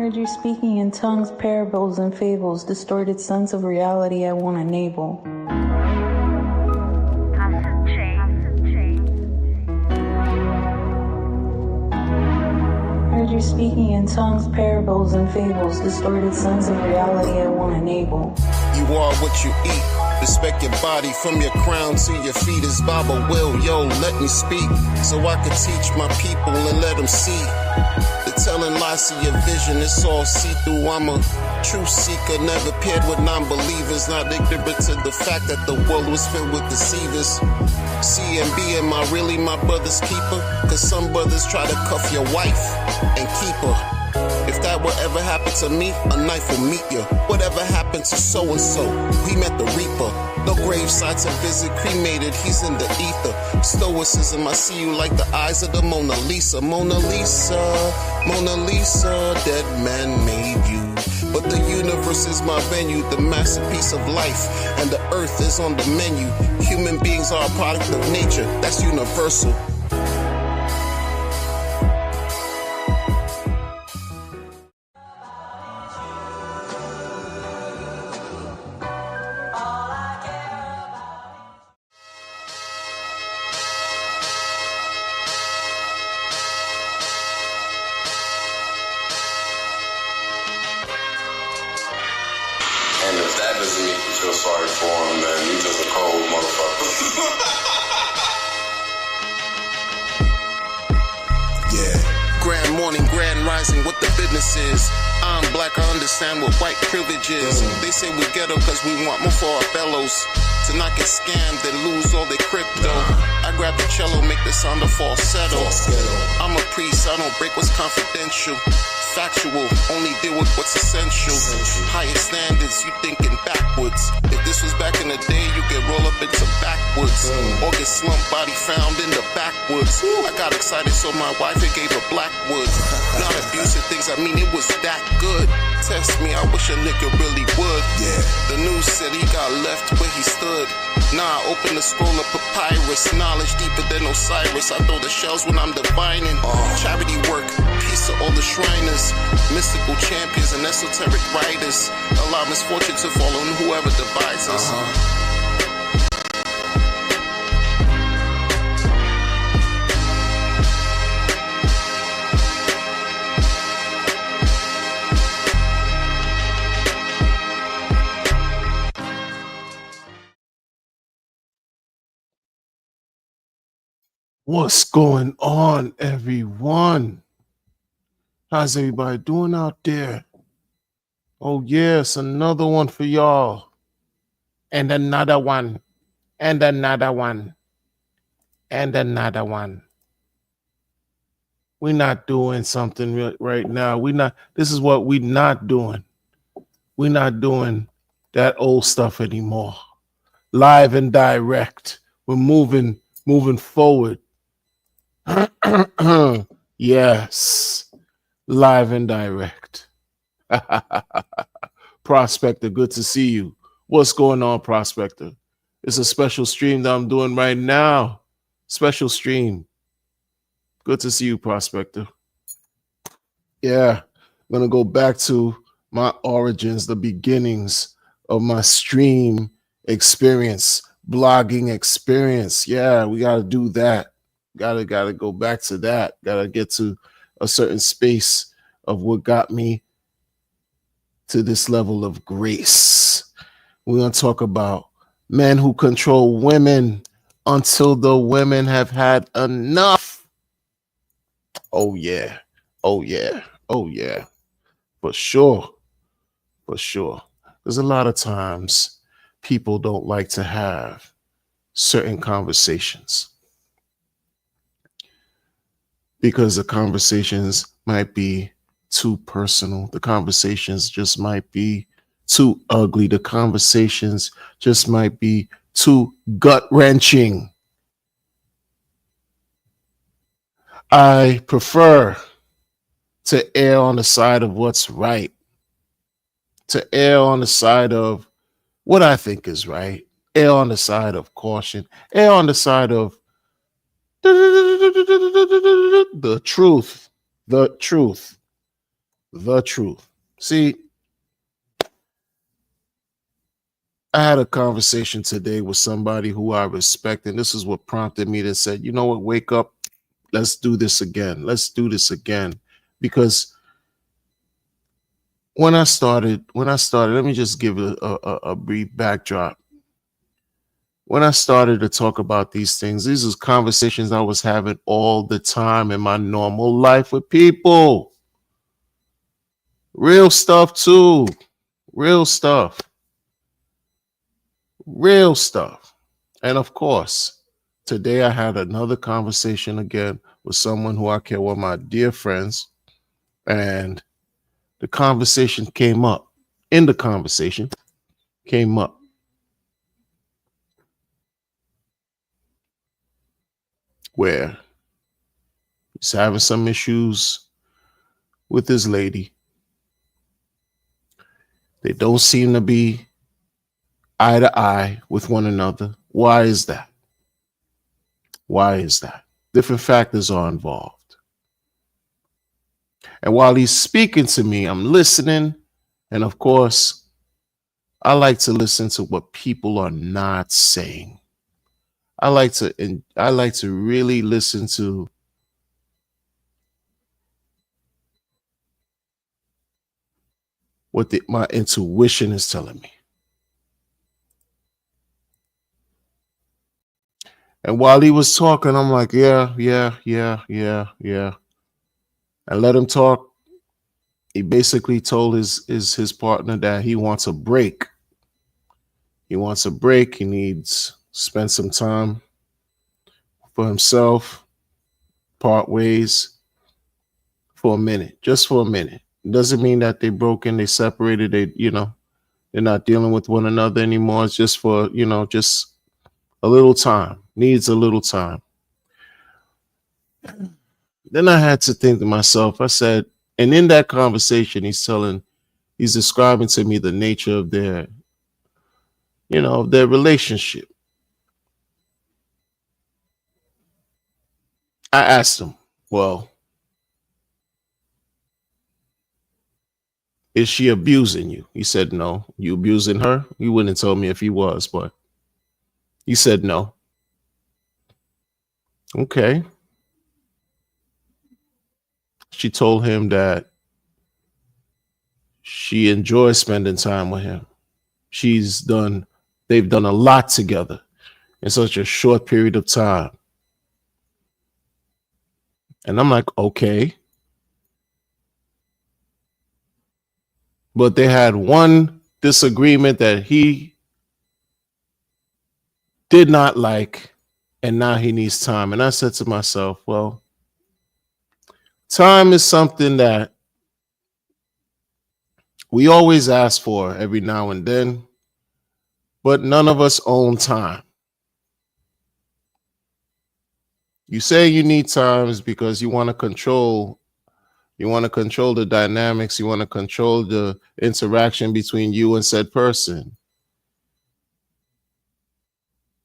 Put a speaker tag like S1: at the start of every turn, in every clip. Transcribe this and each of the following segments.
S1: Heard you speaking in tongues, parables, and fables, distorted sense of reality I won't enable. Heard you speaking in tongues, parables, and fables, distorted sense of reality I won't enable.
S2: You are what you eat. Respect your body from your crown to your feet. As Baba will, yo, let me speak so I can teach my people and let them see. The telling lies to your vision, it's all see-through. I'm a true seeker, never paired with non-believers, not ignorant to the fact that the world was filled with deceivers. C and B, am I really my brother's keeper? Cause some brothers try to cuff your wife and keep her. If that would ever happen to me, a knife will meet you. Whatever happened to so-and-so? We met the Reaper. No grave site to visit, cremated, he's in the ether. Stoicism, I see you like the eyes of the Mona Lisa. Mona Lisa, Mona Lisa, dead man made you. But the universe is my venue, the masterpiece of life, and the earth is on the menu. Human beings are a product of nature, that's universal.
S3: And if that doesn't make you feel sorry for him, then you just a cold motherfucker.
S2: Yeah. Grand morning, grand rising, what the business is. I'm black, I understand what white privilege is. They say we ghetto cause we want more for our fellows. To not get scammed and lose all their crypto. I grab the cello, make the sound of falsetto. I'm a priest, I don't break what's confidential. Factual, only deal with what's essential. Higher standards, you thinking backwards. If this was back in the day, you could roll up into backwoods. Or get slumped, body found in the backwoods. I got excited, so my wife it gave her Blackwood. Not abusive things, I mean it was that good. Test me, I wish a nigga really would. The news said he got left where he stood. Nah, I open the scroll of papyrus. Knowledge deeper than Osiris. I throw the shells when I'm divining. Charity work, peace to all the Shriners. Mystical champions and esoteric writers. Allow misfortune to fall on whoever divides us.
S4: What's going on, everyone? How's everybody doing out there? Oh, yes, another one for y'all. And another one. And another one. And another one. We're not doing something right now. This is what we're not doing. We're not doing that old stuff anymore. Live and direct. We're moving forward. Yes, live and direct. Prospector, good to see you. What's going on, Prospector? It's a special stream that I'm doing right now. Special stream. Good to see you, Prospector. Yeah, I'm going to go back to my origins, the beginnings of my stream experience, blogging experience. Yeah, we got to do that. Gotta go back to that. Gotta get to a certain space of what got me to this level of grace. We're gonna talk about men who control women until the women have had enough. Oh yeah. Oh yeah. Oh yeah. For sure. For sure. There's a lot of times people don't like to have certain conversations, because the conversations might be too personal. The conversations just might be too ugly. The conversations just might be too gut-wrenching. I prefer to err on the side of what's right, to err on the side of what I think is right, err on the side of caution, err on the side of the truth. The truth. See, I had a conversation today with somebody who I respect, and this is what prompted me to say, you know what, wake up, let's do this again. Let's do this again. Because when I started, let me just give a brief backdrop. When I started to talk about these things, these are conversations I was having all the time in my normal life with people. Real stuff too. Real stuff. Real stuff. And of course, today I had another conversation again with someone who I care, one of my dear friends, and the conversation came up. In the conversation came up. Where he's having some issues with his lady. They don't seem to be eye to eye with one another. Why is that? Why is that? Different factors are involved. And while he's speaking to me, I'm listening. And of course, I like to listen to what people are not saying. I like to really listen to what my intuition is telling me. And while he was talking, I'm like, yeah. I let him talk. He basically told his partner that he wants a break. He wants a break. He needs to spend some time for himself, part ways for a minute, just for a minute. It doesn't mean that they broken, they separated, they're not dealing with one another anymore. It's just for, just a little time, needs a little time. Then I had to think to myself, I said, and in that conversation, he's describing to me the nature of their relationship. I asked him, well, is she abusing you? He said, no. You abusing her? He wouldn't tell me if he was, but he said no. Okay. She told him that she enjoys spending time with him. They've done a lot together in such a short period of time. And I'm like, okay. But they had one disagreement that he did not like, and now he needs time. And I said to myself, well, time is something that we always ask for every now and then, but none of us own time. You say you need times because you want to control the dynamics, you want to control the interaction between you and said person.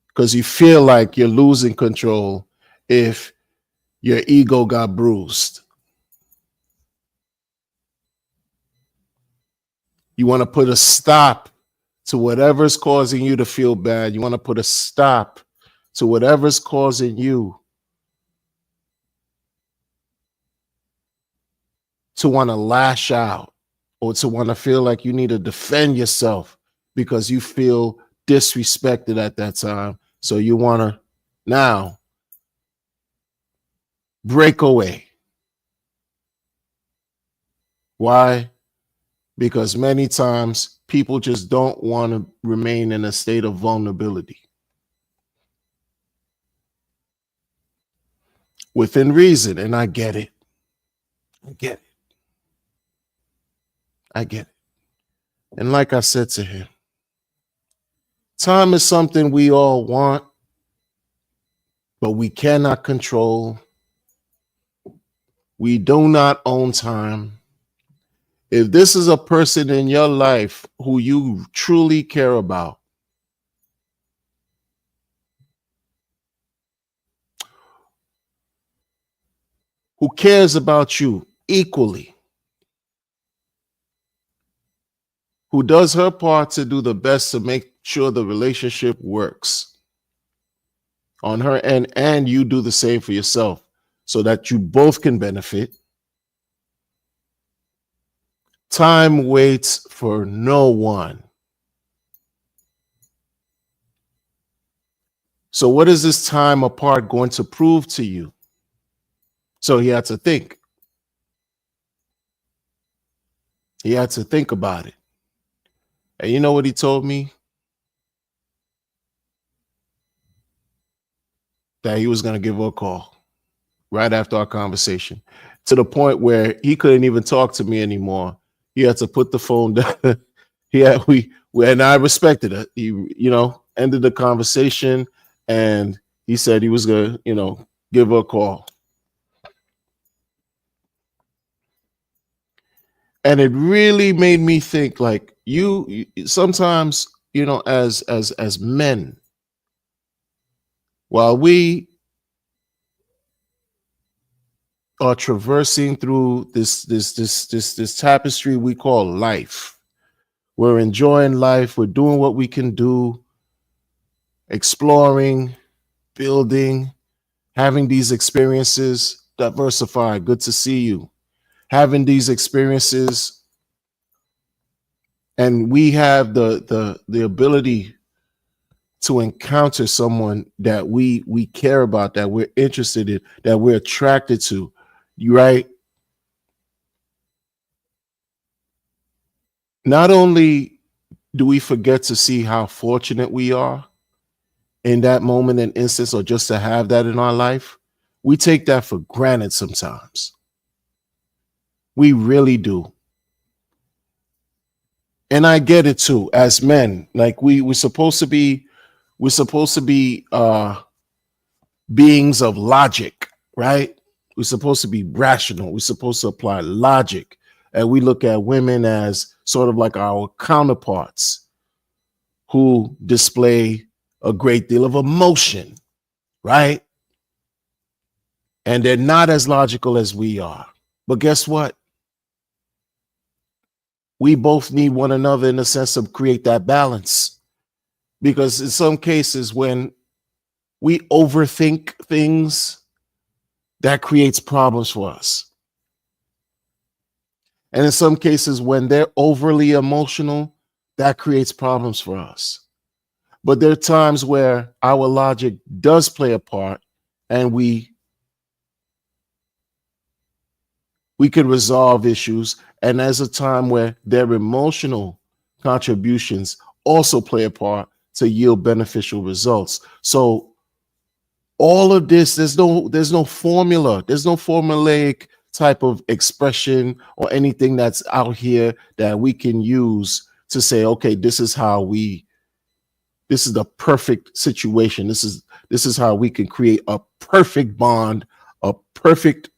S4: Because you feel like you're losing control if your ego got bruised. You want to put a stop to whatever's causing you to feel bad. You want to put a stop to whatever's causing you to want to lash out or to want to feel like you need to defend yourself because you feel disrespected at that time. So you want to now break away. Why? Because many times people just don't want to remain in a state of vulnerability. Within reason, and I get it. I get it. And like I said to him, time is something we all want, but we cannot control. We do not own time. If this is a person in your life who you truly care about, who cares about you equally, who does her part to do the best to make sure the relationship works on her end, and you do the same for yourself so that you both can benefit. Time waits for no one. So what is this time apart going to prove to you? So he had to think. He had to think about it. And you know what he told me? That he was going to give her a call right after our conversation, to the point where he couldn't even talk to me anymore. He had to put the phone down. And I respected it. He, ended the conversation, and he said he was going to, give her a call. And it really made me think, like, you sometimes, as men, while we are traversing through this tapestry we call life, we're enjoying life, we're doing what we can do, exploring, building, having these experiences. Diversify, good to see you. Having these experiences, and we have the ability to encounter someone that we care about, that we're interested in, that we're attracted to, right? Not only do we forget to see how fortunate we are in that moment and instance, or just to have that in our life, we take that for granted sometimes. We really do. And I get it too, as men. Like we're supposed to be beings of logic, right? We're supposed to be rational. We're supposed to apply logic. And we look at women as sort of like our counterparts who display a great deal of emotion, right? And they're not as logical as we are. But guess what? We both need one another in the sense of create that balance. Because in some cases, when we overthink things, that creates problems for us. And in some cases, when they're overly emotional, that creates problems for us. But there are times where our logic does play a part, and we could resolve issues. And there's a time where their emotional contributions also play a part to yield beneficial results. So all of this, there's no formula. There's no formulaic type of expression or anything that's out here that we can use to say, okay, this is the perfect situation. This is how we can create a perfect bond, a perfect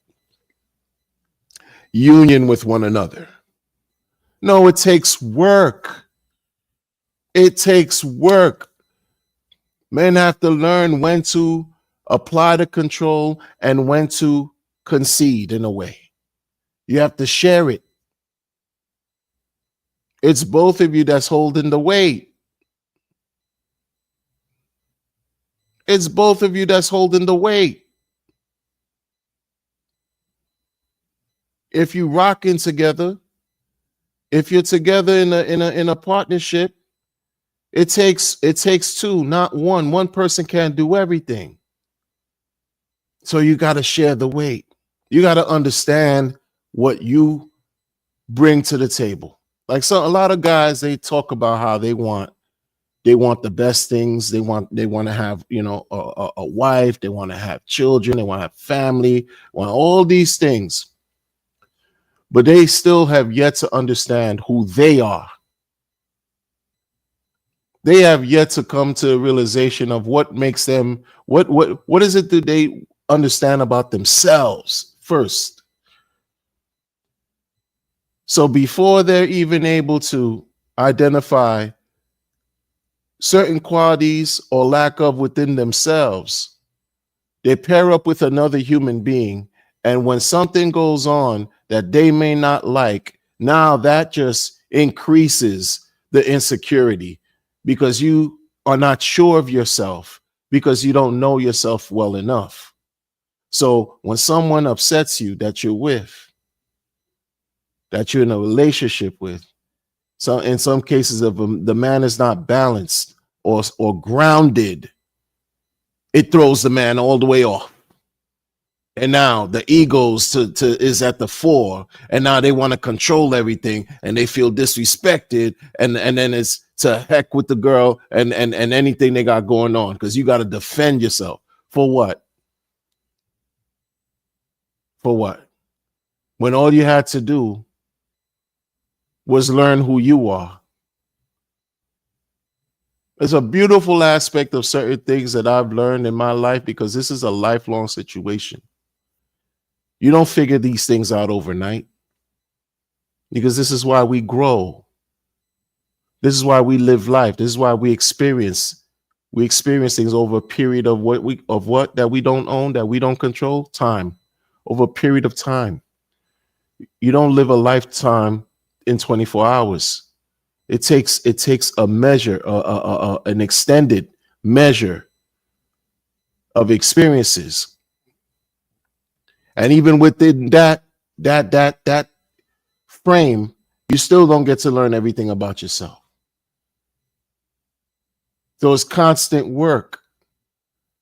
S4: union with one another. No, it takes work. It takes work. Men have to learn when to apply the control and when to concede in a way. You have to share it. It's both of you that's holding the weight. It's both of you that's holding the weight. If you rocking together, if you're together in a partnership, it takes two, not one. One person can't do everything. So you got to share the weight. You got to understand what you bring to the table. Like a lot of guys, they talk about how they want the best things. They want to have, a wife. They want to have children. They want to have family. Want all these things. But they still have yet to understand who they are. They have yet to come to a realization of what makes them, what is it that they understand about themselves first. So before they're even able to identify certain qualities or lack of within themselves, they pair up with another human being. And when something goes on that they may not like, now that just increases the insecurity because you are not sure of yourself because you don't know yourself well enough. So when someone upsets you that you're with, that you're in a relationship with, so in some cases, if the man is not balanced or grounded, it throws the man all the way off. And now the egos is at the fore, and now they want to control everything, and they feel disrespected, and then it's to heck with the girl and anything they got going on, because you got to defend yourself. For what? For what? When all you had to do was learn who you are. There's a beautiful aspect of certain things that I've learned in my life, because this is a lifelong situation. You don't figure these things out overnight, because this is why we grow. This is why we live life. This is why we experience things over a period of what that we don't own, that we don't control. Time. Over a period of time. You don't live a lifetime in 24 hours. It takes a measure, an extended measure of experiences. And even within that frame, you still don't get to learn everything about yourself. So it's constant work.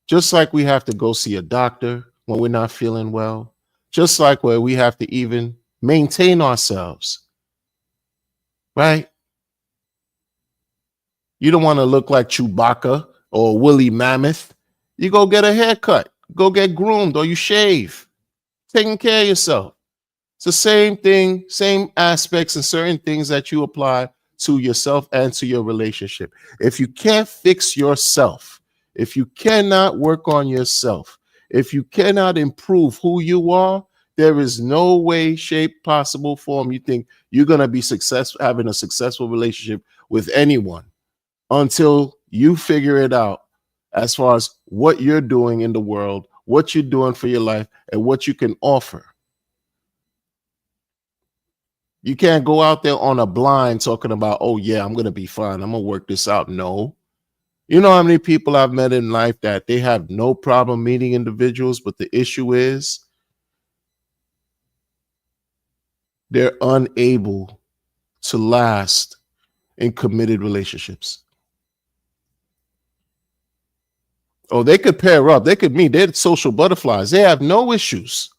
S4: Just like we have to go see a doctor when we're not feeling well, just like where we have to even maintain ourselves, right? You don't want to look like Chewbacca or Woolly Mammoth. You go get a haircut, go get groomed, or you shave. Taking care of yourself. It's the same thing, same aspects and certain things that you apply to yourself and to your relationship. If you can't fix yourself, if you cannot work on yourself, if you cannot improve who you are, there is no way, shape, possible form you think you're going to be having a successful relationship with anyone until you figure it out as far as what you're doing in the world, what you're doing for your life, and what you can offer. You can't go out there on a blind talking about, oh yeah, I'm going to be fine, I'm going to work this out. No. You know how many people I've met in life that they have no problem meeting individuals, but the issue is they're unable to last in committed relationships. Oh, they could pair up. They could meet. They're social butterflies. They have no issues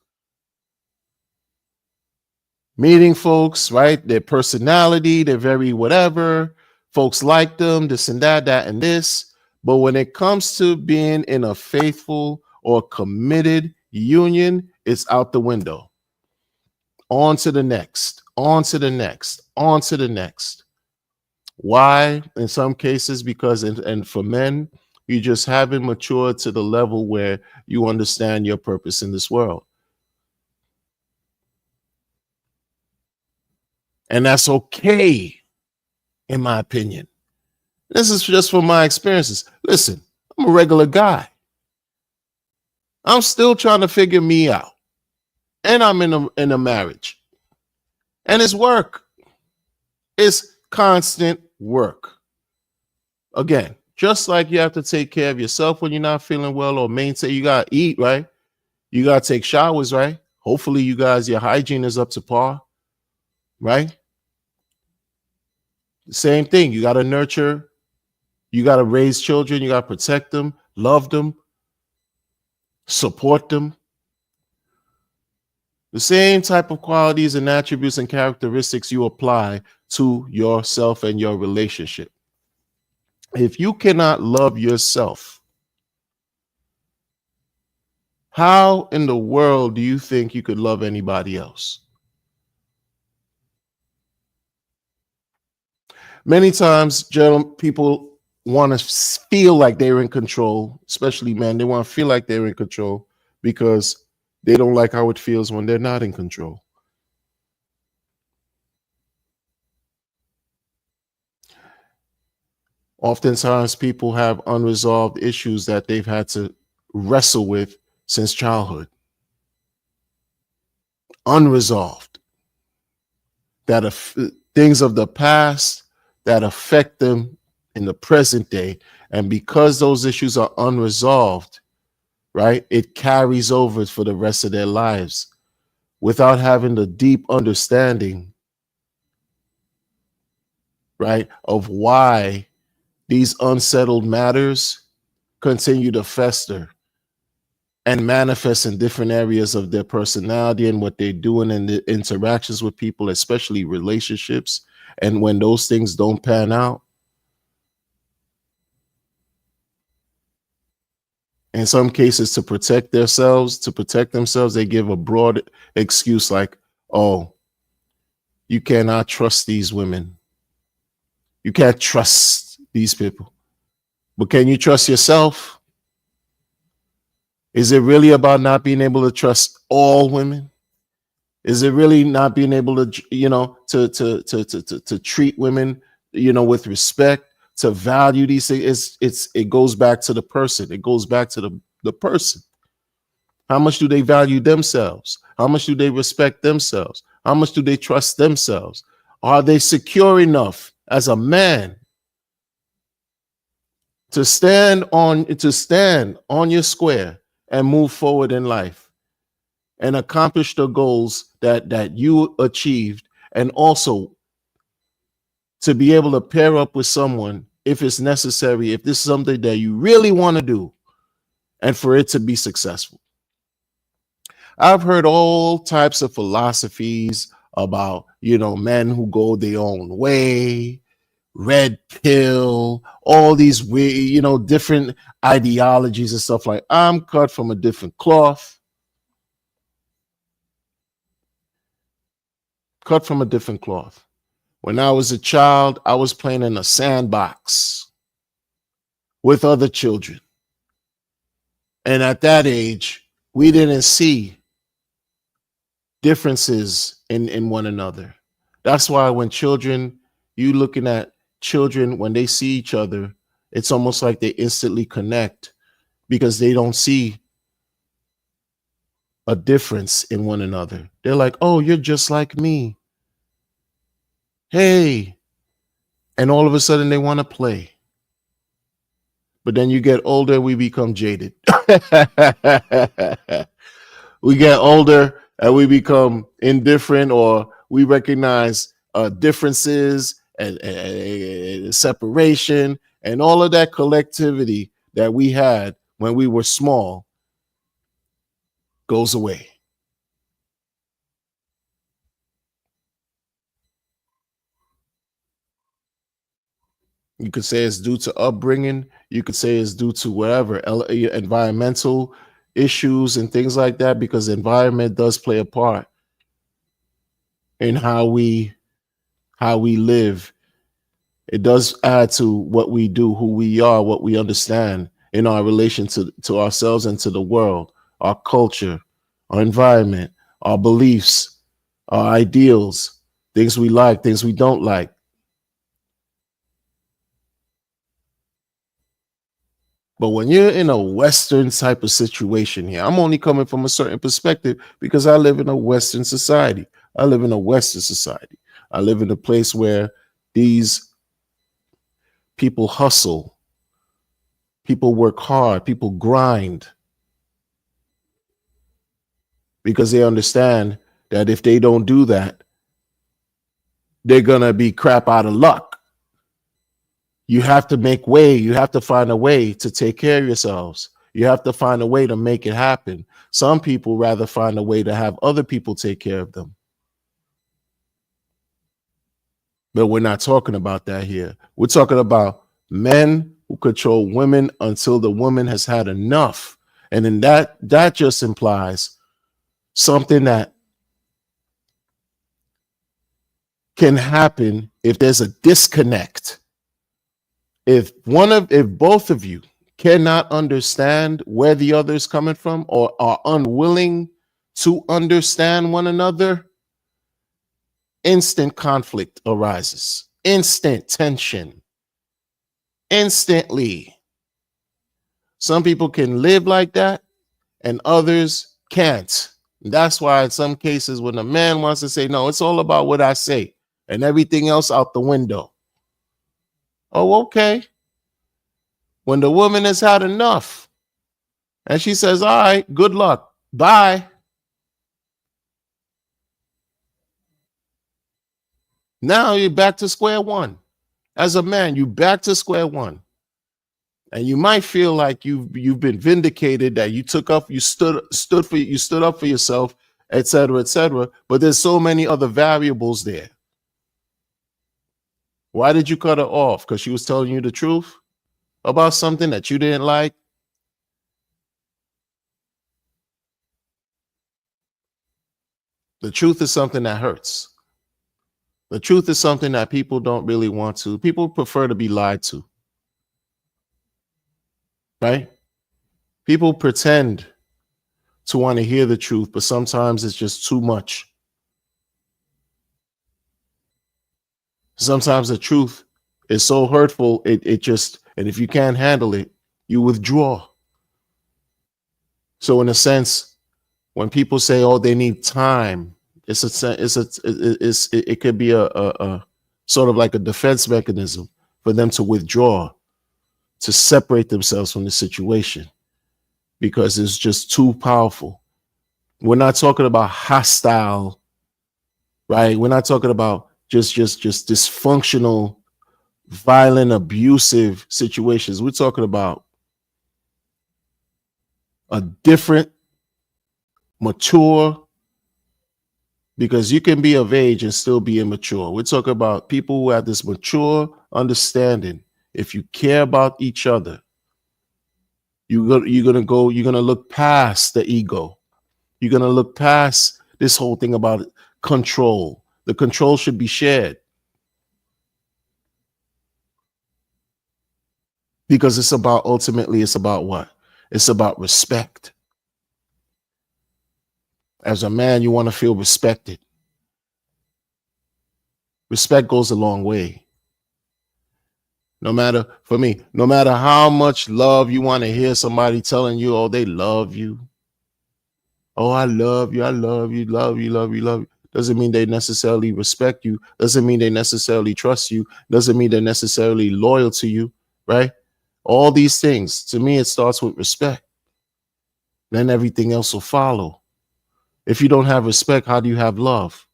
S4: meeting folks, right? Their personality, they're very whatever. Folks like them, this and that and this. But when it comes to being in a faithful or committed union, it's out the window. On to the next, on to the next, on to the next. Why? In some cases, because, and for men, you just haven't matured to the level where you understand your purpose in this world. And that's okay, in my opinion. This is just from my experiences. Listen, I'm a regular guy. I'm still trying to figure me out. And I'm in a marriage. And it's work. It's constant work. Again, just like you have to take care of yourself when you're not feeling well, or maintain, you got to eat, right? You got to take showers, right? Hopefully you guys, your hygiene is up to par, right? The same thing. You got to nurture. You got to raise children. You got to protect them, love them, support them. The same type of qualities and attributes and characteristics you apply to yourself and your relationship. If you cannot love yourself, how in the world do you think you could love anybody else? Many times, people want to feel like they're in control, especially men. They want to feel like they're in control because they don't like how it feels when they're not in control. Oftentimes, people have unresolved issues that they've had to wrestle with since childhood. Unresolved. things of the past that affect them in the present day. And because those issues are unresolved, right, it carries over for the rest of their lives without having the deep understanding, right, of why these unsettled matters continue to fester and manifest in different areas of their personality and what they're doing in the interactions with people, especially relationships. And when those things don't pan out, in some cases, to protect themselves, they give a broad excuse like, oh, you cannot trust these women. You can't trust these people. But can you trust yourself? Is it really about not being able to trust all women? Is it really not being able to, to treat women, with respect, to value these things? It goes back to the person. It goes back to the person. How much do they value themselves? How much do they respect themselves? How much do they trust themselves? Are they secure enough as a man to stand on your square and move forward in life and accomplish the goals that you achieved, and also to be able to pair up with someone if it's necessary, if this is something that you really want to do, and for it to be successful? I've heard all types of philosophies about, men who go their own way, red pill, all these weird, different ideologies and stuff. Like, I'm cut from a different cloth. When I was a child, I was playing in a sandbox with other children. And at that age, we didn't see differences in one another. That's why when you looking at children, when they see each other, it's almost like they instantly connect because they don't see a difference in one another. They're like, oh, you're just like me. Hey. And all of a sudden they want to play. But then you get older, we become jaded. We get older and we become indifferent, or we recognize differences and separation, and all of that collectivity that we had when we were small goes away. You could say it's due to upbringing. You could say it's due to whatever, environmental issues and things like that, because the environment does play a part in how we live. It does add to what we do, who we are, what we understand in our relation to ourselves and to the world, our culture, our environment, our beliefs, our ideals, things we like, things we don't like. But when you're in a Western type of situation here, I'm only coming from a certain perspective because I live in a Western society. I live in a place where these people hustle, people work hard, people grind, because they understand that if they don't do that, they're going to be crap out of luck. You have to make way. You have to find a way to take care of yourselves. You have to find a way to make it happen. Some people rather find a way to have other people take care of them. But we're not talking about that here. We're talking about men who control women until the woman has had enough. And then that just implies something that can happen if there's a disconnect. If both of you cannot understand where the other is coming from, or are unwilling to understand one another, instant conflict arises, instant tension, instantly. Some people can live like that and others can't. That's why in some cases when a man wants to say, no, it's all about what I say and everything else out the window. Oh, okay. When the woman has had enough and she says, all right, good luck. Bye. Now you're back to square one. As a man, you back to square one. And you might feel like you've been vindicated, that you took up, you stood up for yourself, etc., etc. But there's so many other variables there. Why did you cut her off? Because she was telling you the truth about something that you didn't like? The truth is something that hurts. The truth is something that people don't really want to. People prefer to be lied to. Right? People pretend to want to hear the truth, but sometimes it's just too much. Sometimes the truth is so hurtful, it just, and if you can't handle it, you withdraw. So in a sense, when people say, "Oh, they need time," it could be a sort of like a defense mechanism for them to withdraw, to separate themselves from the situation, because it's just too powerful. We're not talking about hostile, right? We're not talking about just dysfunctional, violent, abusive situations. We're talking about a different, mature, because you can be of age and still be immature. We're talking about people who have this mature understanding. If you care about each other, you're gonna look past the ego. You're gonna look past this whole thing about control. The control should be shared, because ultimately it's about what? It's about respect. As a man, you want to feel respected. Respect goes a long way. No matter how much love you want to hear somebody telling you, oh, they love you. Oh, I love you. I love you. Love you. Love you. Love you. Doesn't mean they necessarily respect you. Doesn't mean they necessarily trust you. Doesn't mean they're necessarily loyal to you, right? All these things, to me, it starts with respect. Then everything else will follow. If you don't have respect, how do you have love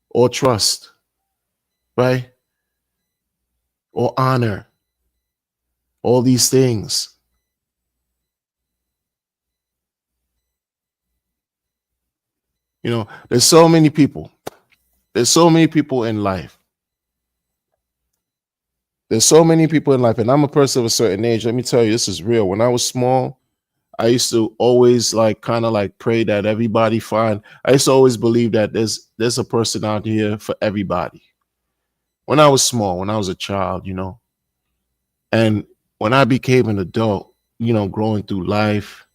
S4: or trust, right? Or honor? All these things. You know, there's so many people. There's so many people in life. There's so many people in life, and I'm a person of a certain age. Let me tell you, this is real. When I was small, I used to always kind of pray that everybody find. I used to always believe that there's a person out here for everybody. When I was small, when I was a child, and when I became an adult, growing through life,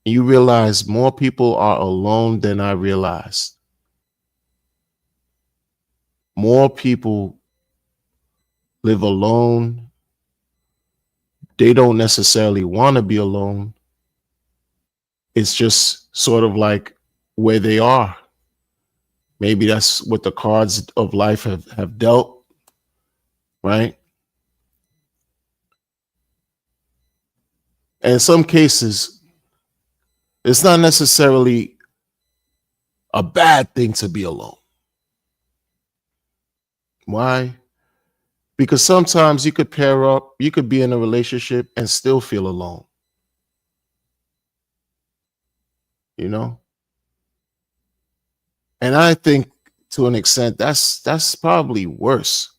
S4: you realize more people are alone than I realized. More people live alone. They don't necessarily want to be alone. It's just sort of like where they are. Maybe that's what the cards of life have dealt, right? And in some cases, it's not necessarily a bad thing to be alone. Why? Because sometimes you could pair up, you could be in a relationship and still feel alone. And I think to an extent that's probably worse.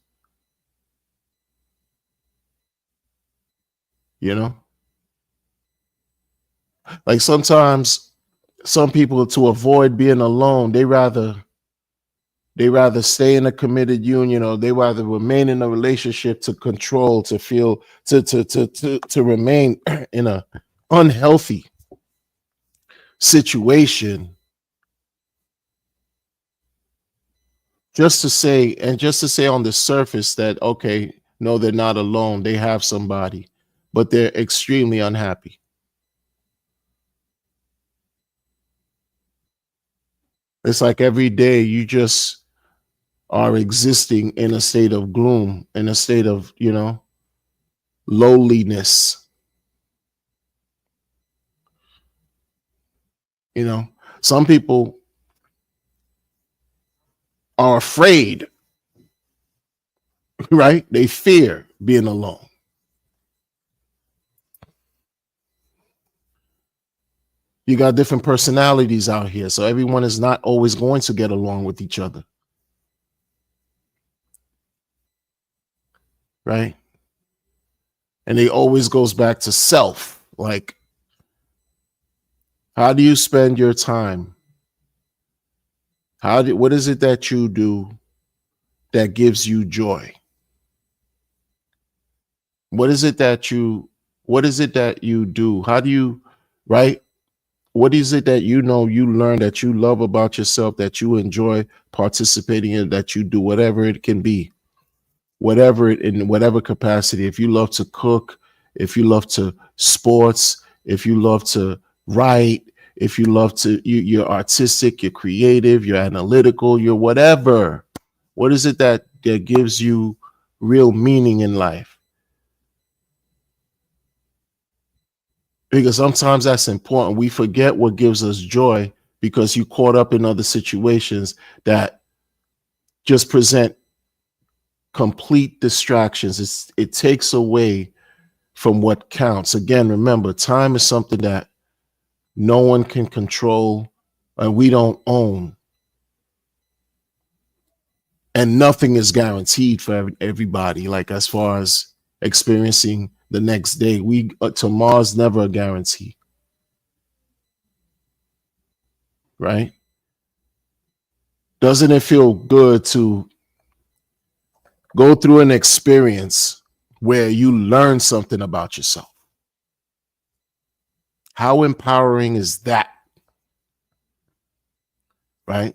S4: Like sometimes some people, to avoid being alone, they rather stay in a committed union, or they rather remain in a relationship to control, to feel, to remain in a unhealthy situation, just to say on the surface that, okay, no, they're not alone, they have somebody, but they're extremely unhappy. It's like every day you just are existing in a state of gloom, in a state of, lowliness. Some people are afraid, right? They fear being alone. You got different personalities out here, so everyone is not always going to get along with each other. Right? And it always goes back to self. Like, how do you spend your time? What is it that you do that gives you joy? What is it that you do? How do you, right? What is it that you learn that you love about yourself, that you enjoy participating in, that you do, whatever it can be, in whatever capacity. If you love to cook, if you love to sports, if you love to write, if you love to, you're artistic, you're creative, you're analytical, you're whatever. What is it that gives you real meaning in life? Because sometimes that's important. We forget what gives us joy because you caught up in other situations that just present complete distractions. It takes away from what counts. Again, remember, time is something that no one can control and we don't own. And nothing is guaranteed for everybody. Like, as far as experiencing the next day, tomorrow's never a guarantee. Right? Doesn't it feel good to go through an experience where you learn something about yourself? How empowering is that? Right?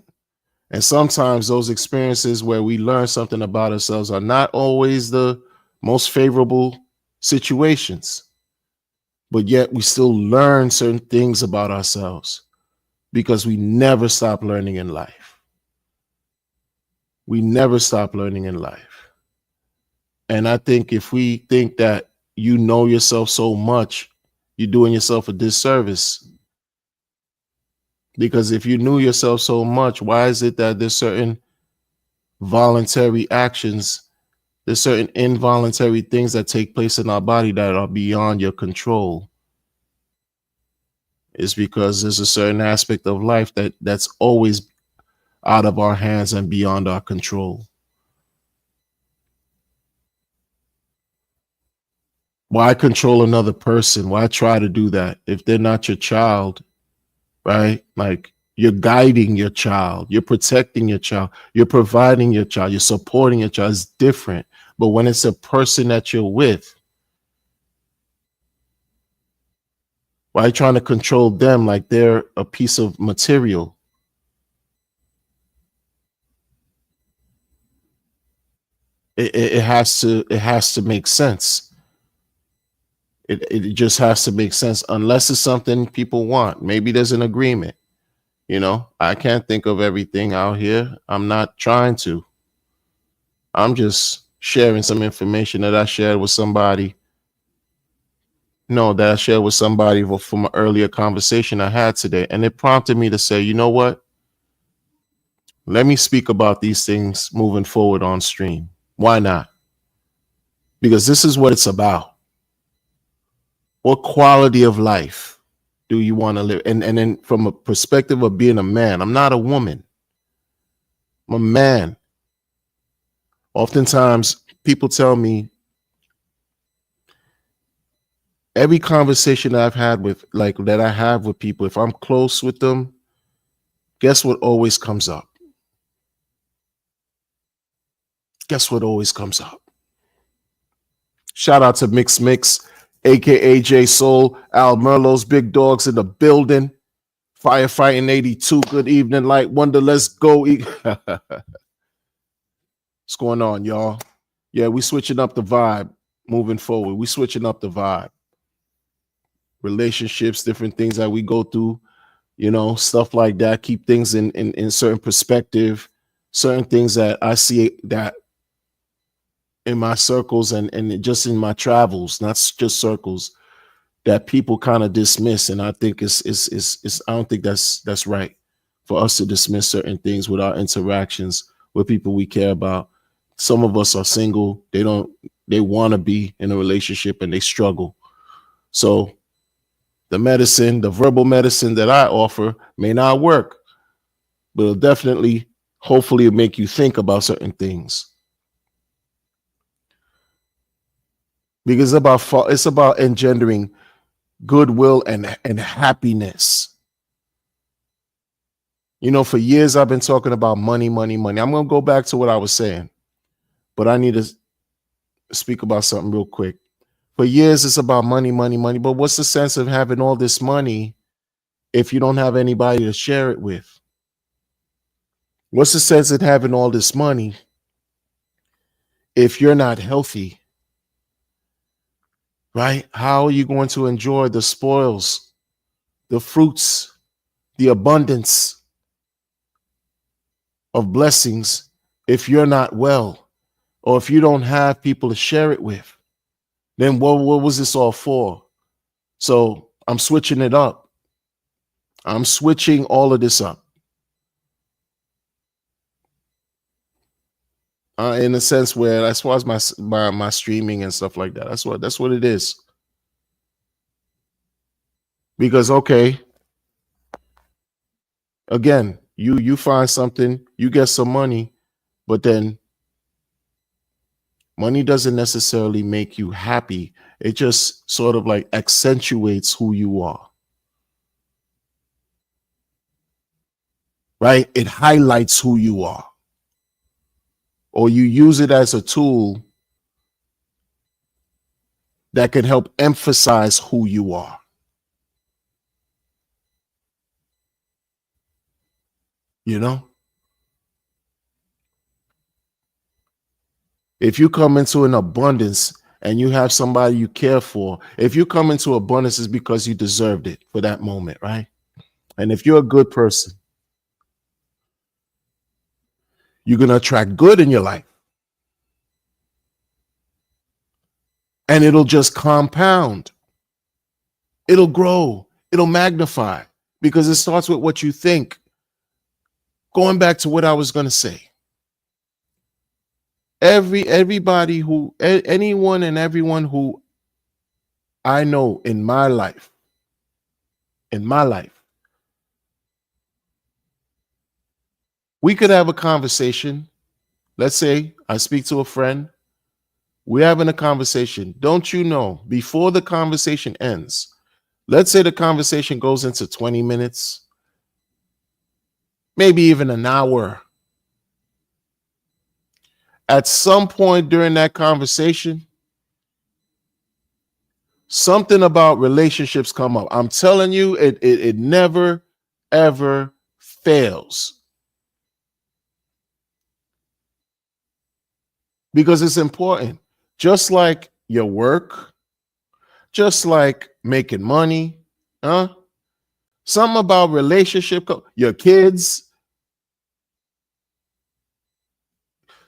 S4: And sometimes those experiences where we learn something about ourselves are not always the most favorable situations, but yet we still learn certain things about ourselves because we never stop learning in life. We never stop learning in life. And I think if we think that you know yourself so much, you're doing yourself a disservice. Because if you knew yourself so much, why is it that there's certain voluntary actions, there's certain involuntary things that take place in our body that are beyond your control? It's because there's a certain aspect of life that's always out of our hands and beyond our control. Why control another person? Why try to do that if they're not your child? Right? Like, you're guiding your child, you're protecting your child, you're providing your child, you're supporting your child. It's different. But when it's a person that you're with, why are you trying to control them like they're a piece of material? It has to make sense. It just has to make sense, unless it's something people want. Maybe there's an agreement. I can't think of everything out here. I'm not trying to. I'm just sharing some information that I shared with somebody. That I shared with somebody from an earlier conversation I had today. And it prompted me to say, you know what? Let me speak about these things moving forward on stream. Why not? Because this is what it's about. What quality of life do you want to live? And then from a perspective of being a man, I'm not a woman. I'm a man. Oftentimes people tell me, every conversation that I have with people, if I'm close with them, guess what always comes up? Shout out to Mix, aka J Soul, Al Merlo's Big Dogs in the building. Firefighting 82. Good evening, Light Wonder. Let's go. What's going on, y'all? Yeah, we switching up the vibe moving forward. We switching up the vibe. Relationships, different things that we go through. stuff like that. Keep things in certain perspective, certain things that I see that in my circles and just in my travels, not just circles, that people kind of dismiss. And I think it's I don't think that's right for us to dismiss certain things with our interactions with people we care about. Some of us are single. They want to be in a relationship and they struggle. So the verbal medicine that I offer may not work, but it'll definitely, hopefully, make you think about certain things. Because it's about engendering goodwill and happiness. For years I've been talking about money. I'm going to go back to what I was saying, but I need to speak about something real quick. For years it's about money. But what's the sense of having all this money if you don't have anybody to share it with? What's the sense of having all this money if you're not healthy? Right? How are you going to enjoy the spoils, the fruits, the abundance of blessings if you're not well, or if you don't have people to share it with? Then what was this all for? So I'm switching it up. I'm switching all of this up. In a sense where, as far as my streaming and stuff like that, that's what it is. Because, okay, again, you find something, you get some money, but then money doesn't necessarily make you happy. It just sort of like accentuates who you are. Right? It highlights who you are. Or you use it as a tool that can help emphasize who you are. If you come into an abundance and you have somebody you care for, if you come into abundance, it's because you deserved it for that moment, right? And if you're a good person, you're going to attract good in your life. And it'll just compound. It'll grow. It'll magnify, because it starts with what you think. Going back to what I was going to say. Anyone and everyone who I know in my life, we could have a conversation. Let's say I speak to a friend. We're having a conversation. Don't you know, before the conversation ends, let's say the conversation goes into 20 minutes, maybe even an hour. At some point during that conversation, something about relationships come up. I'm telling you, it never, ever fails. Because it's important. Just like your work, just like making money, something about relationship, your kids,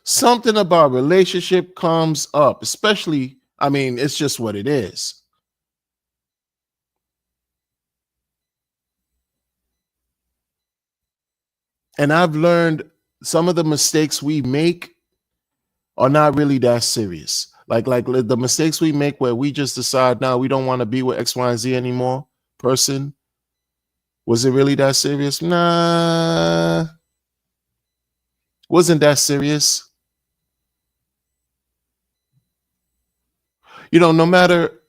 S4: something about relationship comes up, especially, it's just what it is. And I've learned some of the mistakes we make are not really that serious. Like the mistakes we make where we just decide, now we don't want to be with X, Y, and Z anymore, person. Was it really that serious? Nah. Wasn't that serious? No matter,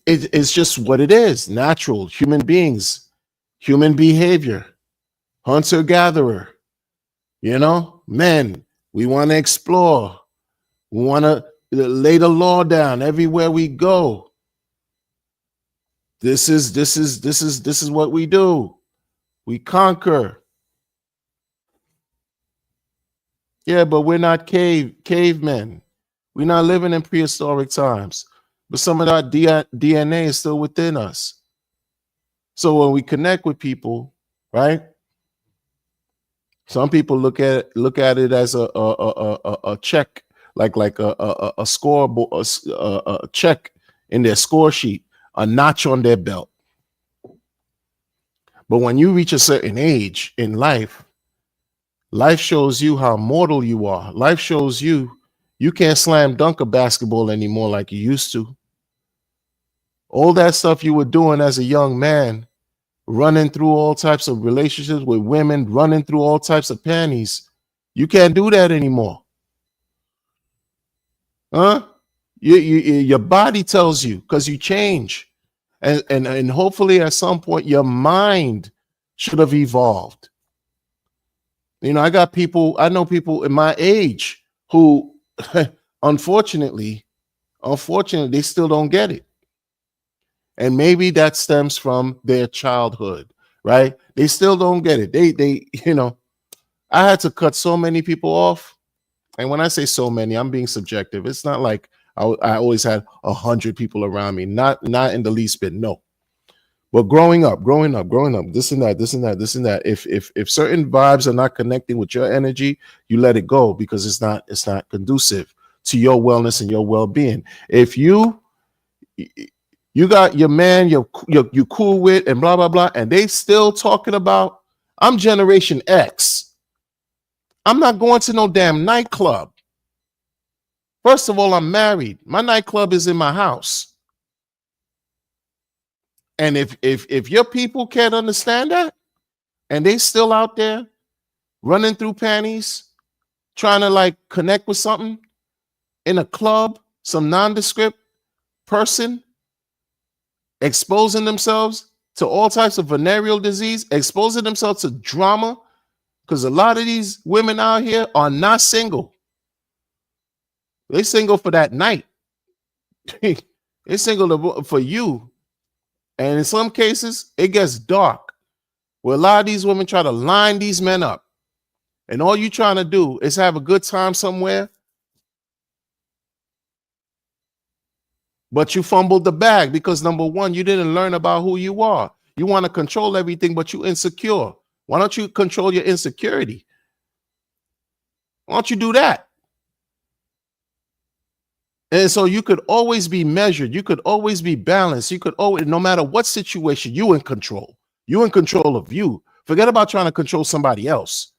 S4: it's just what it is. Natural, human beings, human behavior, hunter-gatherer, men, we want to explore. We want to lay the law down everywhere we go. This is what we do. We conquer. Yeah, but we're not cavemen. We're not living in prehistoric times. But some of that DNA is still within us. So when we connect with people, right? Some people look at it as a check, like a scoreboard, a check in their score sheet, a notch on their belt. But when you reach a certain age in life, life shows you how mortal you are. Life shows you can't slam dunk a basketball anymore like you used to. All that stuff you were doing as a young man, running through all types of relationships with women, running through all types of panties, you can't do that anymore. Huh? Your body tells you, because you change. And hopefully at some point your mind should have evolved. You know, I know people in my age who unfortunately they still don't get it. And maybe that stems from their childhood, right? They still don't get it. They you know, I had to cut so many people off. And when I say so many, I'm being subjective. It's not like I always had 100 people around me, not in the least bit, no. But growing up, this and that. If certain vibes are not connecting with your energy, you let it go, because it's not conducive to your wellness and your well-being. If you got your man you cool with and blah blah blah, and they still talking about, I'm Generation X, I'm not going to no damn nightclub. First of all, I'm married. My nightclub is in my house. And if your people can't understand that, and they still out there running through panties, trying to like connect with something in a club, some nondescript person, exposing themselves to all types of venereal disease, exposing themselves to drama, because a lot of these women out here are not single. They're single for that night. They're single for you. And in some cases, it gets dark, where a lot of these women try to line these men up. And all you're trying to do is have a good time somewhere, but you fumbled the bag because, number one, you didn't learn about who you are. You want to control everything, but you're insecure. Why don't you control your insecurity? Why don't you do that? And so you could always be measured. You could always be balanced. You could always, no matter what situation, you in control. You in control of you. Forget about trying to control somebody else.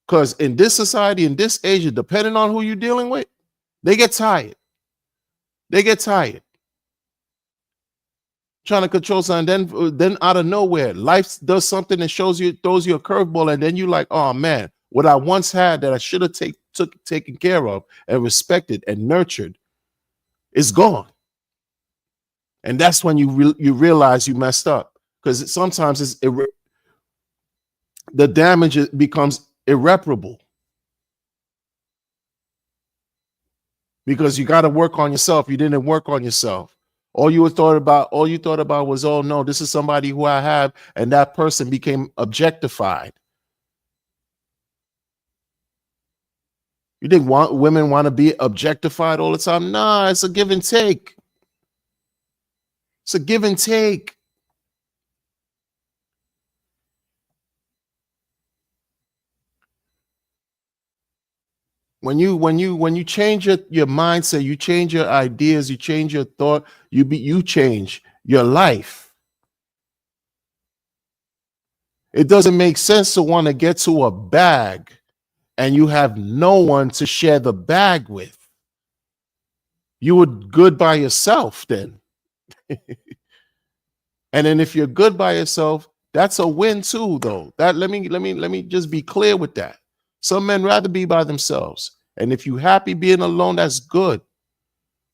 S4: Because in this society, in this age, depending on who you're dealing with, they get tired. They get tired. Trying to control something, then out of nowhere, life does something and throws you a curveball, and then you're like, oh man, what I once had that I should have taken care of and respected and nurtured is gone. And that's when you realize you messed up, because sometimes the damage becomes irreparable, because you got to work on yourself. You didn't work on yourself. All you thought about was, oh no, this is somebody who I have, and that person became objectified. You think women want to be objectified all the time? Nah, it's a give and take. It's a give and take. When you change your mindset, you change your ideas, you change your thought, you change your life. It doesn't make sense to want to get to a bag and you have no one to share the bag with. You were good by yourself then. And then if you're good by yourself, that's a win too, though. That let me just be clear with that. Some men rather be by themselves. And if you're happy being alone, that's good.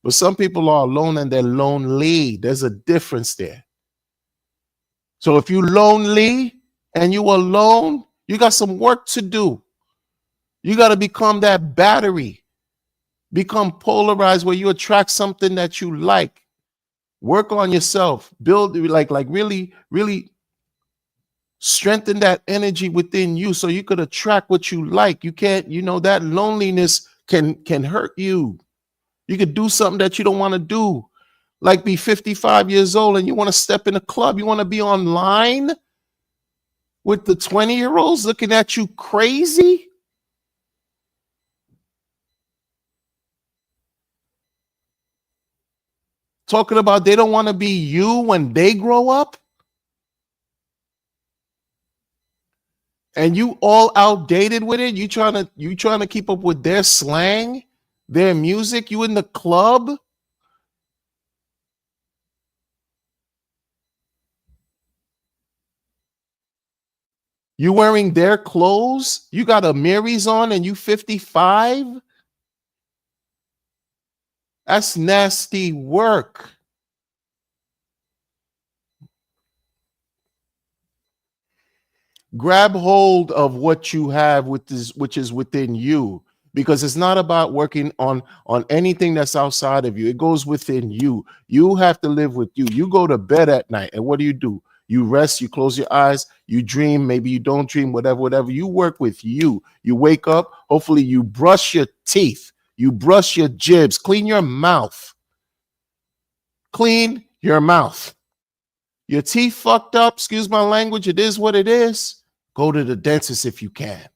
S4: But some people are alone and they're lonely. There's a difference there. So if you're lonely and you alone, you got some work to do. You got to become that battery. Become polarized where you attract something that you like. Work on yourself. Build like really, really strengthen that energy within you so you could attract what you like. You can't, that loneliness can hurt you. You could do something that you don't want to do. like be 55 years old and you want to step in a club, you want to be online with the 20-year-olds looking at you crazy? Talking about they don't want to be you when they grow up? And you all outdated with it? You trying to keep up with their slang, their music? You in the club? You wearing their clothes? You got a Mary's on and you 55? That's nasty work. Grab hold of what you have with this, which is within you, because it's not about working on anything that's outside of you. It goes within you. You have to live with you. You go to bed at night, and what do? You rest, you close your eyes, you dream, maybe you don't dream, whatever. You work with you. You wake up, hopefully you brush your teeth, you brush your jibs, clean your mouth. Clean your mouth. Your teeth fucked up, excuse my language, it is what it is. Go to the dentist if you can.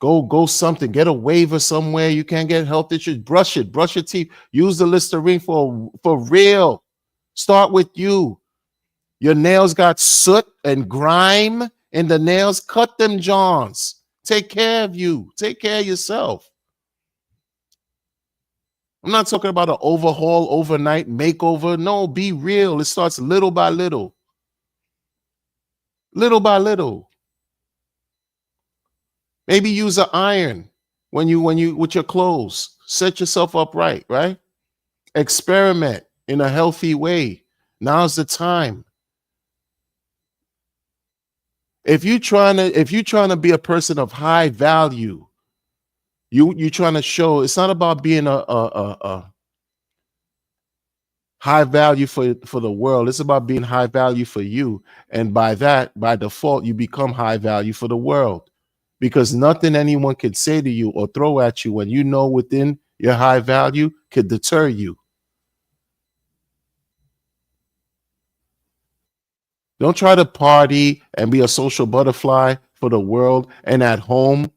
S4: Go something, get a waiver somewhere. You can't get health insurance, brush your teeth, use the Listerine for real. Start with you. Your nails got soot and grime in the nails, cut them Johns. Take care of you, take care of yourself. I'm not talking about an overhaul overnight makeover. No, be real. It starts little by little. Little by little. Maybe use an iron when you with your clothes. Set yourself up right? Experiment in a healthy way. Now's the time. If you're trying to be a person of high value, you trying to show it's not about being a high value for the world. It's about being high value for you. And by default, you become high value for the world, because nothing anyone can say to you or throw at you when you know within your high value could deter you. Don't try to party and be a social butterfly for the world, and at home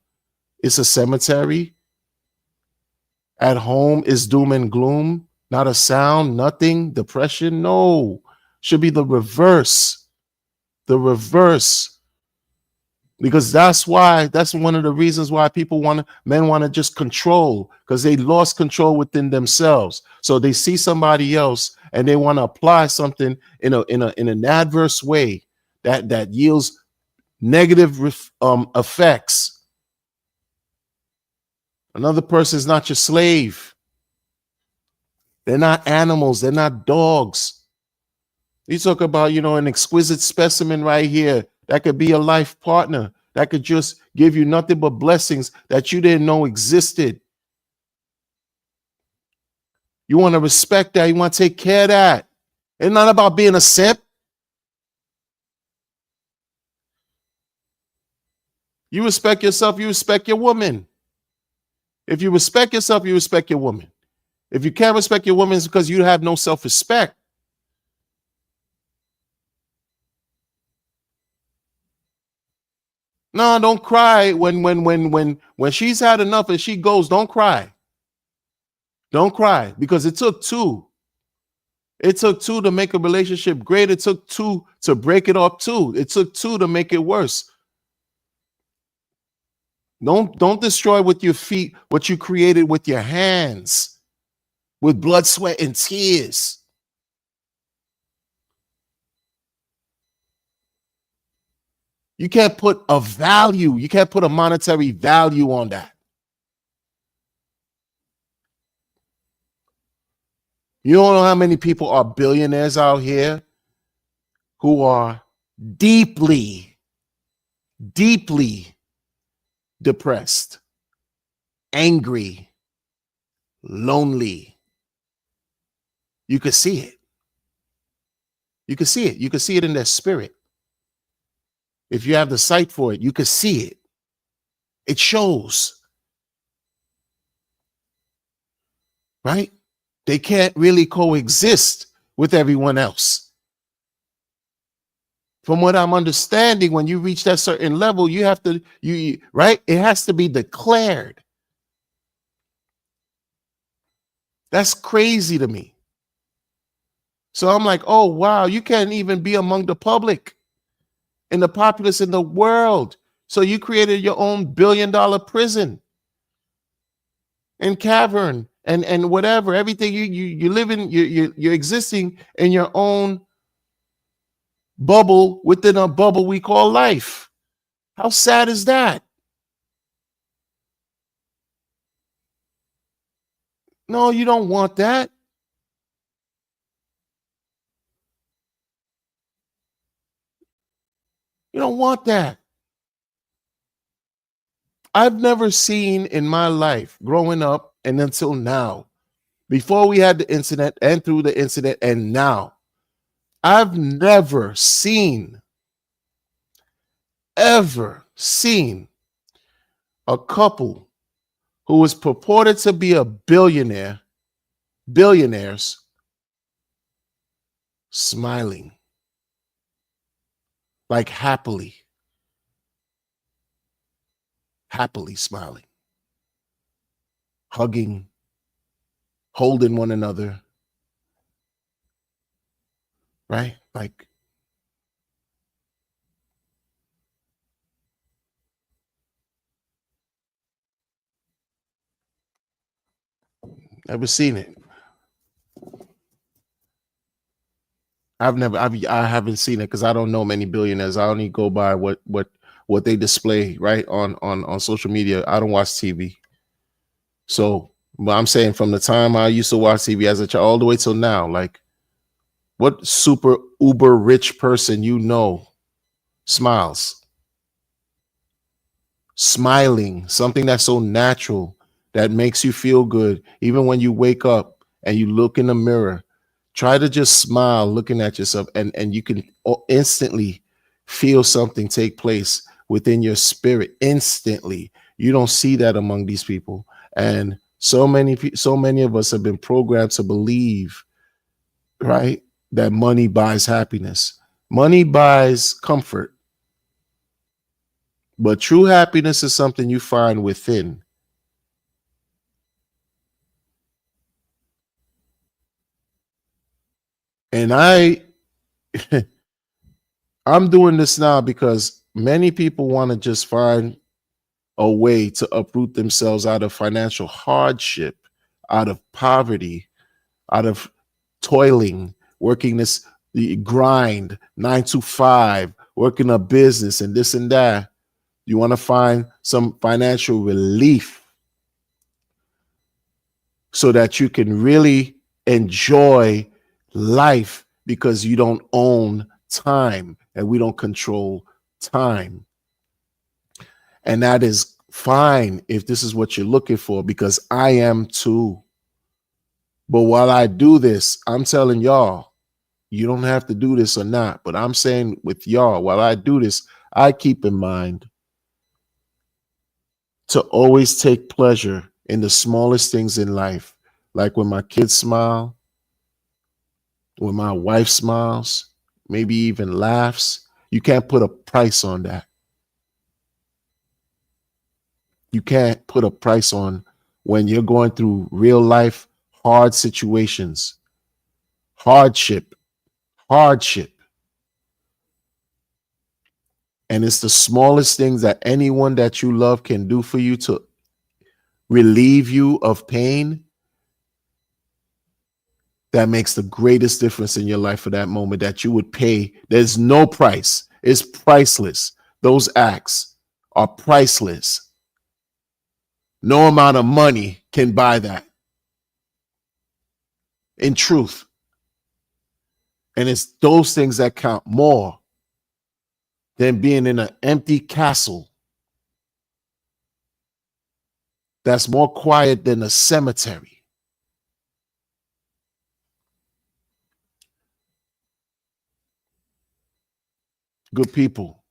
S4: it's a cemetery. At home is doom and gloom, not a sound, nothing, depression. No, should be the reverse. The reverse. Because that's one of the reasons why men want to just control, because they lost control within themselves. So they see somebody else and they want to apply something in an adverse way that yields negative effects. Another person is not your slave. They're not animals. They're not dogs. You talk about, an exquisite specimen right here that could be a life partner, that could just give you nothing but blessings that you didn't know existed. You want to respect that. You want to take care of that. It's not about being a simp. You respect yourself, you respect your woman. If you respect yourself, you respect your woman. If you can't respect your woman, it's because you have no self-respect. No, don't cry when she's had enough and she goes. Don't cry. Don't cry, because it took two. It took two to make a relationship great. It took two to break it up too. It took two to make it worse. Don't destroy with your feet what you created with your hands, with blood, sweat, and tears. You can't put a value, you can't put a monetary value on that. You don't know how many people are billionaires out here who are deeply, deeply depressed, angry, lonely. You could see it. You could see it. You could see it in their spirit. If you have the sight for it, you could see it. It shows. Right? They can't really coexist with everyone else. From what I'm understanding, when you reach that certain level, you have to, right? It has to be declared. That's crazy to me. So I'm like, oh, wow, you can't even be among the public and the populace in the world. So you created your own $1 billion prison and cavern and whatever, everything you live in, you're existing in your own bubble within a bubble we call life. How sad is that? No, you don't want that. You don't want that. I've never seen in my life growing up and until now, before we had the internet and through the internet and now, I've never ever seen a couple who was purported to be billionaires smiling, like happily smiling, hugging, holding one another, right? Like, never seen it. I haven't seen it because I don't know many billionaires. I only go by what they display right on social media. I don't watch TV. So, but I'm saying from the time I used to watch TV as a child all the way till now, like, what super uber rich person smiles? Smiling, something that's so natural that makes you feel good. Even when you wake up and you look in the mirror, try to just smile looking at yourself, and you can instantly feel something take place within your spirit instantly. You don't see that among these people. And so many of us have been programmed to believe, right, that money buys happiness. Money buys comfort. But true happiness is something you find within. And I'm doing this now because many people want to just find a way to uproot themselves out of financial hardship, out of poverty, out of toiling, working the grind, 9 to 5, working a business and this and that. You want to find some financial relief so that you can really enjoy life, because you don't own time and we don't control time. And that is fine if this is what you're looking for, because I am too. But while I do this, I'm telling y'all, you don't have to do this or not, but I'm saying with y'all, while I do this, I keep in mind to always take pleasure in the smallest things in life. Like when my kids smile, when my wife smiles, maybe even laughs. You can't put a price on that. You can't put a price on when you're going through real life hard situations, hardship. And it's the smallest things that anyone that you love can do for you to relieve you of pain that makes the greatest difference in your life for that moment, that you would pay. There's no price. It's priceless. Those acts are priceless. No amount of money can buy that. In truth. And it's those things that count more than being in an empty castle that's more quiet than a cemetery. Good people.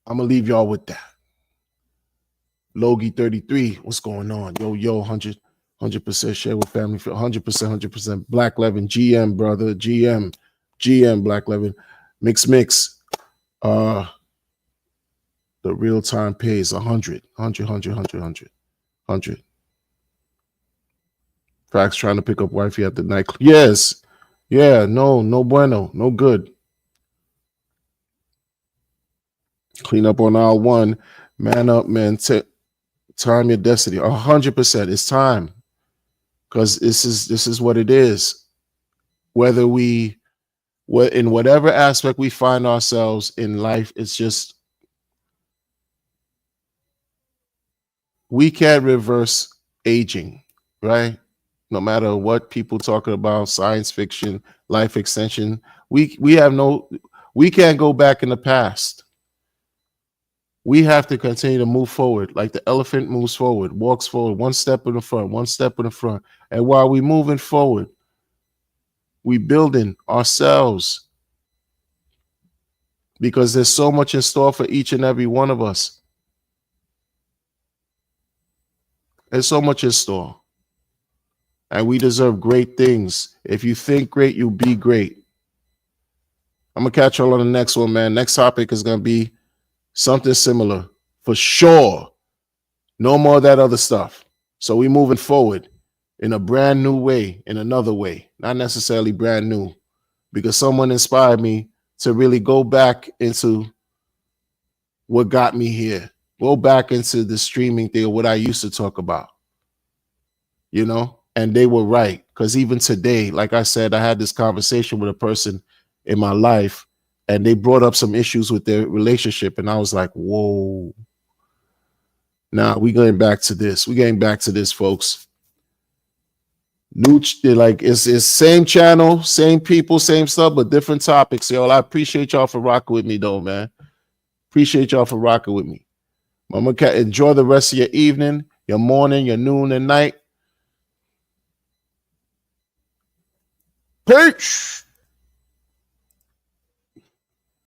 S4: I'm going to leave y'all with that. Logie 33, what's going on? Yo, 100% share with family, 100%. Black Levin, GM, brother, GM, Black Levin, mix. The real time pays 100. Facts trying to pick up wifey at the nightclub. Yes. Yeah, no bueno, no good. Clean up on aisle 1. Man up, man. Time your destiny. 100%. It's time. Because this is what it is. Whether in whatever aspect we find ourselves in life, it's just we can't reverse aging, right? No matter what people talking about, science fiction, life extension, we can't go back in the past. We have to continue to move forward, like the elephant moves forward, walks forward, one step in the front. And while we moving forward, we building ourselves, because there's so much in store for each and every one of us. There's so much in store. And we deserve great things. If you think great, you'll be great. I'm going to catch y'all on the next one, man. Next topic is going to be something similar for sure. No more of that other stuff. So we moving forward in a brand new way, in another way. Not necessarily brand new, because someone inspired me to really go back into what got me here. Go back into the streaming thing, what I used to talk about. You know? And they were right, because even today, like I said, I had this conversation with a person in my life, and they brought up some issues with their relationship, and I was like, whoa. Nah, we getting back to this. We getting back to this, folks. It's same channel, same people, same stuff, but different topics, yo. I appreciate y'all for rocking with me, though, man. Appreciate y'all for rocking with me. Mama Cat, enjoy the rest of your evening, your morning, your noon, and night. Peace.